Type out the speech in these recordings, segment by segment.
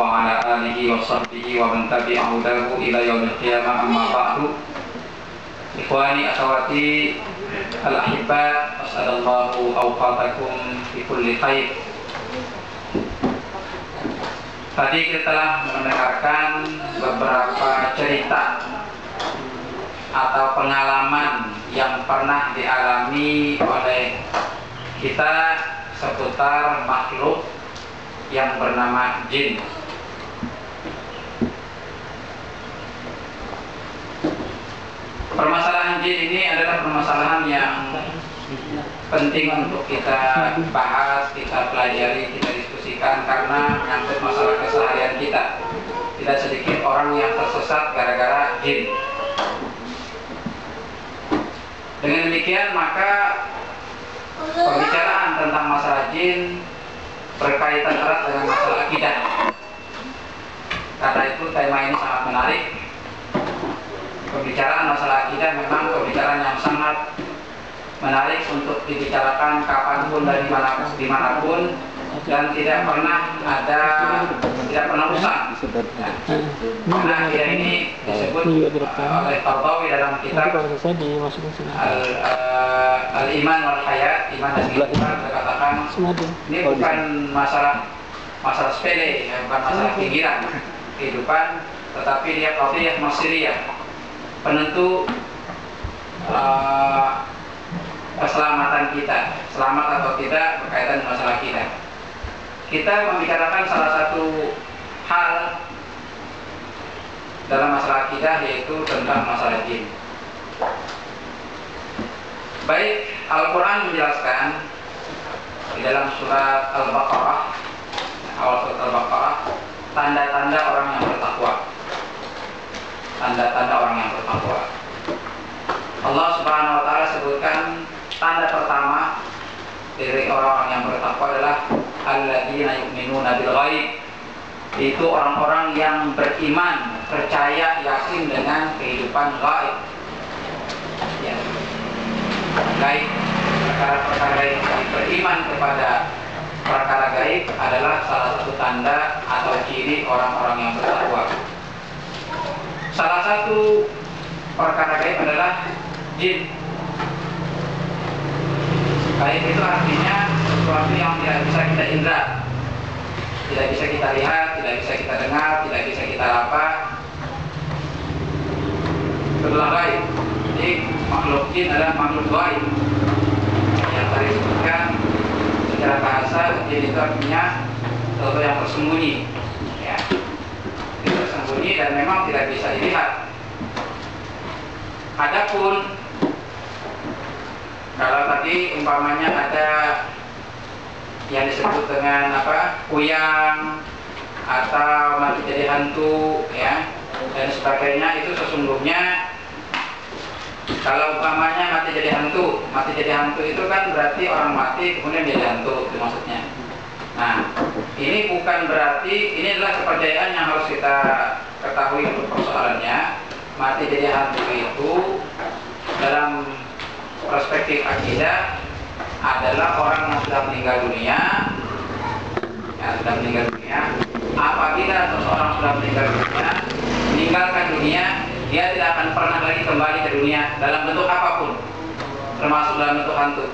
وعلى آله وصحبه ومن تبع هداه إلى يوم القيامة أما بعد إخواني أخواتي الأحباء أسعد الله أوقاتكم بكل خير. Tadi kita telah mendengarkan beberapa cerita atau pengalaman yang pernah dialami oleh kita seputar makhluk yang bernama jin. Permasalahan jin ini adalah permasalahan yang penting untuk kita bahas, kita pelajari, kita diskusikan karena menyangkut masalah keseharian kita. Tidak sedikit orang yang tersesat gara-gara jin. Dengan demikian maka pembicaraan tentang masalah jin berkaitan erat dengan masalah akidah. Karena itu tema ini sangat menarik. Pembicaraan masalah akidah memang pembicaraan yang sangat menarik untuk dibicarakan kapanpun dan dimanapun dan tidak pernah usang. Karena akidah ini disebut oleh Tardawi dalam kitab Al-Iman wal Hayat, iman dan kehidupan, dikatakan ini bukan masalah sepele, bukan masalah pinggiran kehidupan, tetapi dia qadhiyah masiriyah, penentu keselamatan kita, selamat atau tidak berkaitan dengan masalah kita. Kita membicarakan salah satu hal dalam masalah akidah, yaitu tentang masalah jin. Baik, Al-Quran menjelaskan di dalam surat Al-Baqarah, awal surat Al-Baqarah, tanda-tanda orang yang bertakwa. Tanda-tanda orang yang bertakwa. Allah Subhanahu wa Ta'ala sebutkan tanda pertama dari orang-orang yang bertakwa adalah alladzina yu'minuna bil ghaib. Itu orang-orang yang beriman, percaya, yakin dengan kehidupan gaib. Ya. Gaib, perkara-perkara gaib, beriman kepada perkara gaib adalah salah satu tanda atau ciri orang-orang yang bertakwa. Salah satu perkara gaib adalah jin. Gaib itu artinya sesuatu yang tidak bisa kita indra, tidak bisa kita lihat, tidak bisa kita dengar, tidak bisa kita raba. Itulah gaib. Jadi makhluk jin adalah makhluk gaib. Yang tadi disebutkan secara bahasa, jin itu artinya sesuatu yang tersembunyi, ya, tersembunyi dan memang tidak bisa dilihat. Adapun kalau tadi umpamanya ada yang disebut dengan kuyang atau mati jadi hantu, ya, dan sebagainya, itu sesungguhnya kalau umpamanya mati jadi hantu itu kan berarti orang mati kemudian jadi hantu, itu maksudnya. Nah, ini bukan berarti, ini adalah kepercayaan yang harus kita ketahui untuk persoalannya. Mati jadi hantu itu dalam perspektif akidah adalah orang yang sudah meninggal dunia, Apabila seseorang sudah meninggalkan dunia, dia tidak akan pernah lagi kembali ke dunia dalam bentuk apapun, termasuk dalam bentuk hantu.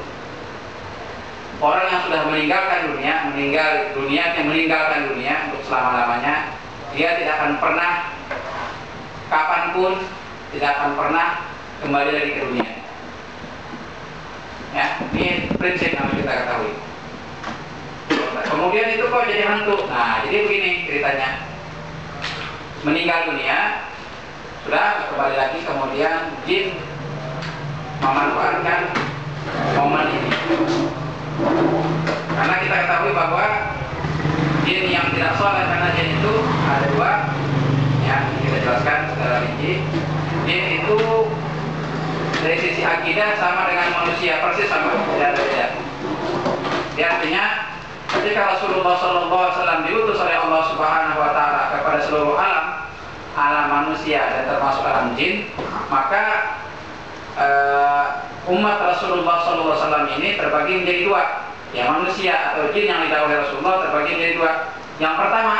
Orang yang sudah meninggalkan dunia untuk selama-lamanya, dia tidak akan pernah, kapanpun, tidak akan pernah kembali lagi ke dunia. Ya, ini prinsip yang harus kita ketahui. Kemudian itu kok jadi hantu? Nah, jadi begini ceritanya. Meninggal dunia, sudah kembali lagi, kemudian jin memanfaatkan momen ini. Karena kita ketahui bahwa jin yang tidak soleh, karena jin itu ada dua, ya, kita jelaskan secara rinci. Jin itu dari sisi akidah sama dengan manusia, persis sama, tidak ada beda. Dia artinya ketika Rasulullah SAW diutus oleh Allah Subhanahu wa Ta'ala kepada seluruh alam manusia dan termasuk alam jin, maka umat Rasulullah SAW ini terbagi menjadi dua. Ya, manusia atau jin yang didahului Rasulullah terbagi menjadi dua. Yang pertama,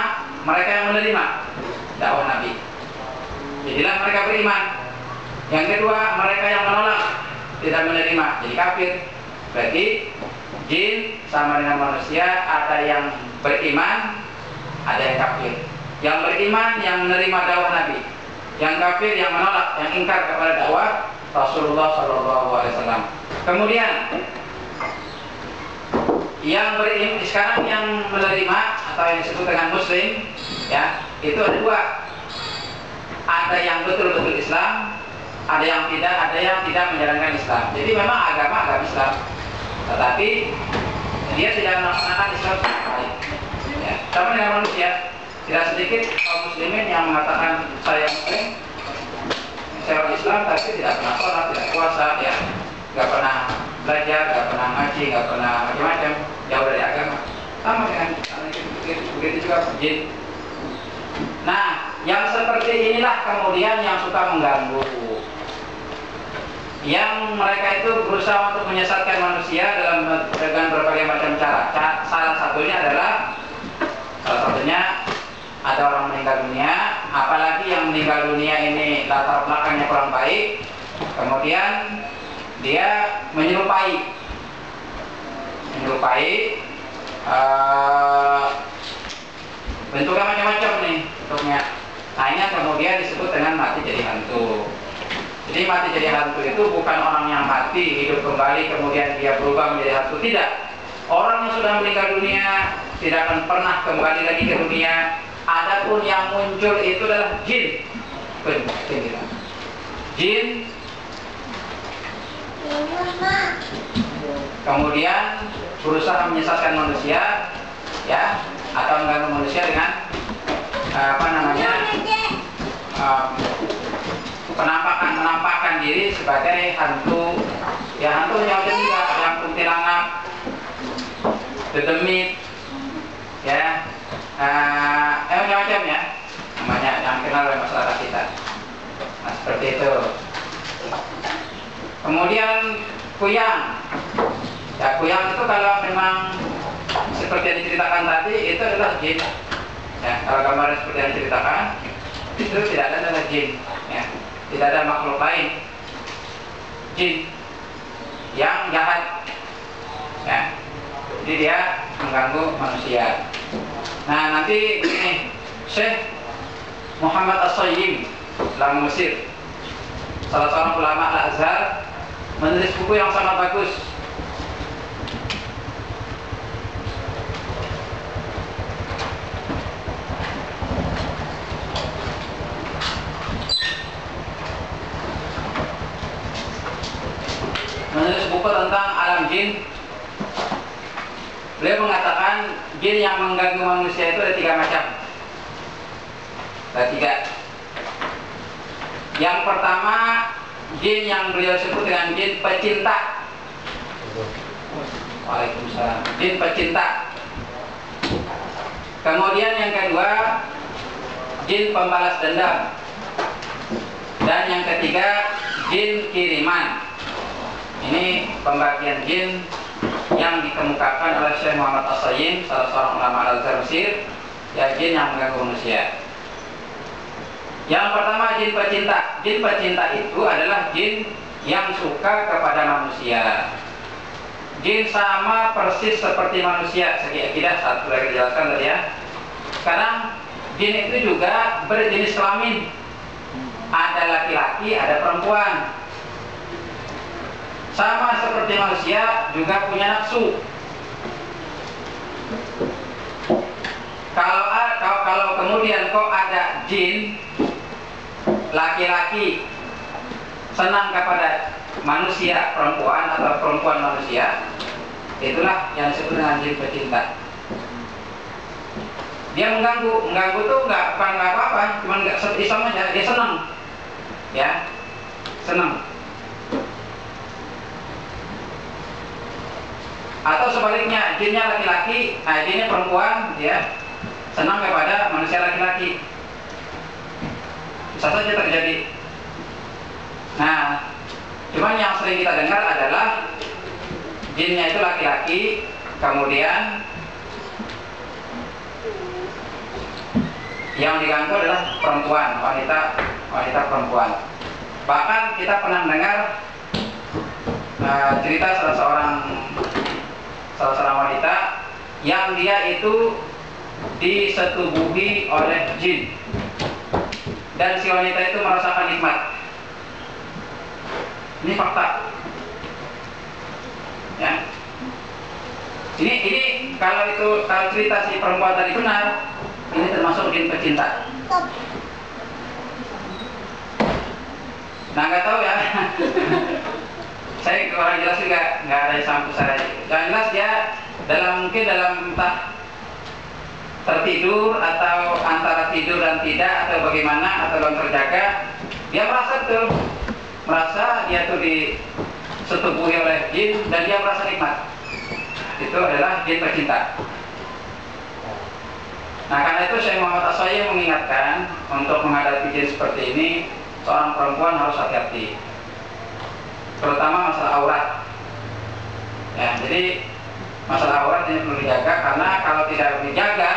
mereka yang menerima dakwah Nabi. Jadilah mereka beriman. Yang kedua, mereka yang menolak, tidak menerima, jadi kafir. Berarti jin sama dengan manusia, ada yang beriman, ada yang kafir. Yang beriman yang menerima dakwah Nabi, yang kafir yang menolak, yang ingkar kepada dakwah Rasulullah SAW. Kemudian yang beriman sekarang yang menerima atau yang disebut dengan Muslim, ya, itu ada dua. Ada yang betul-betul Islam, ada yang tidak menjalankan Islam. Jadi memang agama Islam, tetapi dia tidak melaksanakan Islam secara baik. Ya, sama dengan manusia, tidak sedikit kaum muslimin yang mengatakan saya Muslim, saya orang Islam, tapi tidak pernah sholat, tidak puasa, ya, nggak pernah belajar, nggak pernah ngaji, nggak pernah macam-macam, jauh dari agama. Sama dengan begitu juga jin. Nah, yang seperti inilah kemudian yang suka mengganggu, yang mereka itu berusaha untuk menyesatkan manusia dengan berbagai macam cara. Salah satunya ada orang meninggal dunia, apalagi yang meninggal dunia ini latar belakangnya kurang baik, kemudian dia menyerupai bentuknya macam-macam nih bentuknya. Nah, ini kemudian disebut dengan mati jadi hantu. Jadi mati jadi hantu itu bukan orang yang mati hidup kembali kemudian dia berubah menjadi hantu, tidak. Orang yang sudah meninggal dunia tidak akan pernah kembali lagi ke dunia. Adapun yang muncul itu adalah jin. Jin kemudian berusaha menyesatkan manusia, ya, atau mengganggu manusia dengan menampakkan diri sebagai hantu. Ya, hantu yang juga yang kuntilanak, dedemit, ya, macam-macam ya, namanya yang kenal oleh masyarakat kita. Nah, seperti itu. Kemudian kuyang. Ya, kuyang itu kalau memang seperti yang diceritakan tadi itu adalah jin. Ya, kalau gambarnya seperti yang diceritakan itu tidak ada jin. Ya, tidak ada makhluk lain. Jin yang jahat. Ya, jadi dia mengganggu manusia. Nah, nanti begini, Syekh Muhammad As-Sayyim dalam Mesir, salah seorang ulama Al-Azhar, menulis buku yang sangat bagus. Menulis buku tentang alam jin. Beliau mengatakan jin yang mengganggu manusia itu ada 3 macam. Ada 3. Yang pertama, jin yang beliau sebut dengan jin pecinta. Waalaikumsalam. Jin pecinta. Kemudian yang kedua, jin pembalas dendam. Dan yang ketiga, jin kiriman. Ini pembagian jin yang dikemukakan oleh Syekh Muhammad As-Sayyim, salah seorang ulama Al-Azhar Mesir, ya, jin yang mengganggu manusia. Yang pertama, jin pecinta. Jin pecinta itu adalah jin yang suka kepada manusia. Jin sama persis seperti manusia. Tidak satu lagi dijelaskan tadi ya. Sekarang jin itu juga berjenis kelamin. Ada laki-laki, ada perempuan. Sama seperti manusia juga punya nafsu. Kalau kemudian kok ada jin laki-laki senang kepada manusia perempuan atau perempuan manusia, itulah yang disebut dengan jin pecinta. Dia mengganggu tuh nggak apa-apa, cuma nggak iseng aja, dia senang, ya, senang. Atau sebaliknya, jinnya laki-laki, jinnya perempuan, ya, senang kepada manusia laki-laki. Bisa saja terjadi. Nah, cuman yang sering kita dengar adalah jinnya itu laki-laki, kemudian yang diganggu adalah perempuan, wanita perempuan. Bahkan kita pernah mendengar cerita salah seorang wanita yang dia itu disetubuhi oleh jin, dan si wanita itu merasakan nikmat. Ini fakta. Ya. Ini kalau cerita si perempuan tadi benar, ini termasuk jin pecinta. Nah, nggak tahu ya. Saya orang jelas juga nggak ada yang sampai saya. Yang jelas dia mungkin dalam entah tertidur atau antara tidur dan tidak atau bagaimana atau dalam terjaga, dia merasa dia tuh disetubuhi oleh jin dan dia merasa nikmat. Itu adalah jin pecinta. Nah, karena itu Syekh Muhammad As-Sayyid mengingatkan untuk menghadapi jin seperti ini, seorang perempuan harus hati-hati, terutama masalah aurat. Ya, jadi masalah aurat ini perlu dijaga, karena kalau tidak dijaga,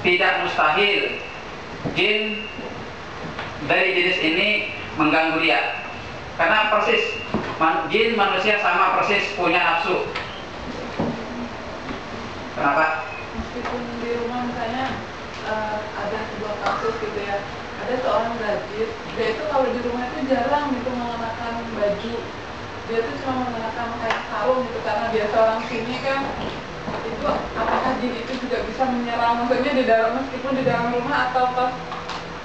tidak mustahil jin dari jenis ini mengganggu dia. Karena persis jin manusia sama persis punya nafsu. Kenapa? Meskipun di rumah misalnya ada sebuah kasus gitu ya, ada seorang gadis, dia itu kalau di rumah itu jarang gitu mengenakan baju, dia tuh cuma mengenakan kayak sarung gitu, karena biasa orang sini kan itu apakah jin itu juga bisa menyerang, maksudnya di dalam, meskipun di dalam rumah atau pas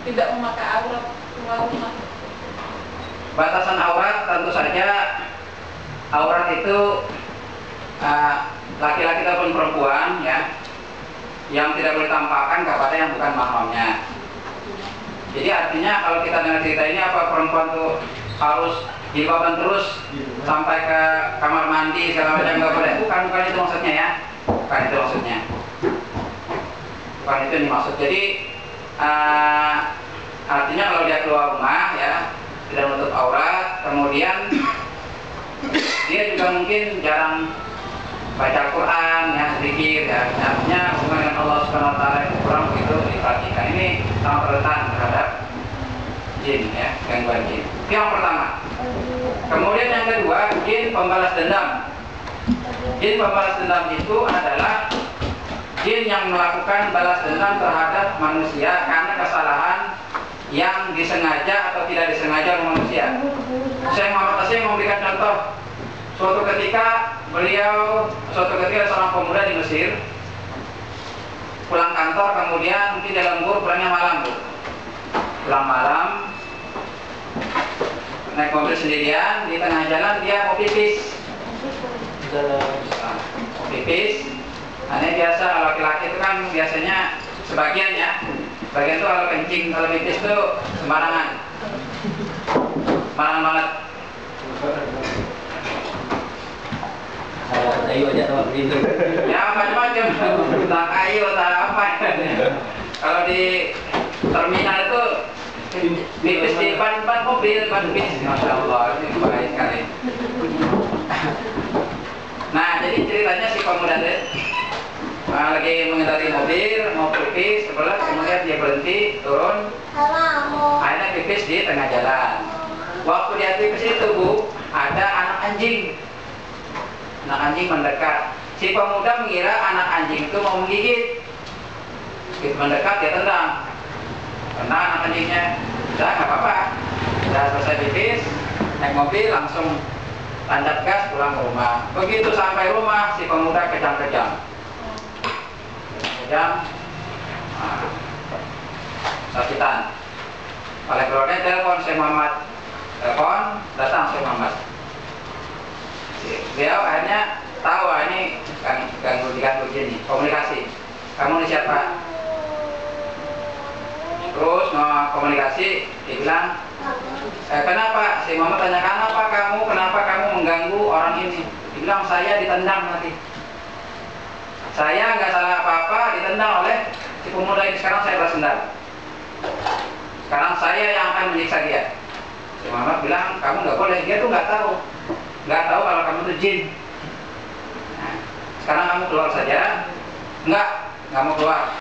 tidak memakai aurat keluar rumah. Batasan aurat tentu saja aurat itu laki-laki ataupun perempuan ya, yang tidak boleh tampakkan kepada yang bukan mahramnya. Jadi artinya kalau kita dengar cerita ini, apa perempuan tuh harus jilbaban terus sampai ke kamar mandi segala macam, nggak boleh? Bukan itu maksudnya ya, bukan itu maksudnya, bukan itu yang dimaksud. Jadi artinya kalau dia keluar rumah ya tidak menutup aurat, kemudian dia juga mungkin jarang baca Quran ya, zikir ya, artinya hubungan dengan Allah Subhanahu Wa Taala itu kurang begitu diperhatikan. Ini sangat rentan terhadap jin ya, gangguan jin. Itu yang pertama. Kemudian yang kedua, jin pembalas dendam. Jin pembalas dendam itu adalah jin yang melakukan balas dendam terhadap manusia karena kesalahan yang disengaja atau tidak disengaja oleh manusia. Syekh Muhammad As-Sayyid memberikan contoh. Suatu ketika ada seorang pemuda di Mesir pulang kantor, kemudian mungkin dia lembur, pulangnya malam, pulang malam, naik mobil sendirian, di tengah jalan dia mau pipis. Mau pipis. Nah, ini biasa laki-laki itu kan biasanya sebagian itu kalau kencing, kalau pipis itu sembarangan banget. Ayo aja sama begitu. Ya macam-macam, tak kayu, tak apa. Kalau di terminal itu pipis di ban mobil, ban bis. Masya Allah, ini baik sekali. Nah, jadi ceritanya si pemuda itu lagi mengendari mobil, mau pipis, kemudian dia berhenti, turun, akhirnya pipis di tengah jalan. Waktu dia pipis itu, Bu, ada anak anjing. Anak anjing mendekat. Si pemuda mengira anak anjing itu mau menggigit. Begitu mendekat dia tendang anak anjingnya. Udah nggak apa-apa. Udah selesai pipis, naik mobil langsung tancap gas pulang ke rumah. Begitu sampai rumah si pemuda kejang-kejang. Sakitan. Oleh keluarga telepon Syekh Muhammad, datang Syekh Muhammad. Beliau akhirnya tahu ini diganggu gini, komunikasi. Kamu ini siapa? Terus mau komunikasi, dia bilang, kenapa? Si Muhammad tanya, kenapa kamu mengganggu orang ini? Dia bilang, saya ditendang nanti. Saya nggak salah apa-apa, ditendang oleh si pemuda ini. Sekarang saya balas dendam. Sekarang saya yang akan menyiksa dia. Si Muhammad bilang, kamu nggak boleh. Dia tuh nggak tahu kalau kamu itu jin. Nah, sekarang kamu keluar saja. Nggak mau keluar.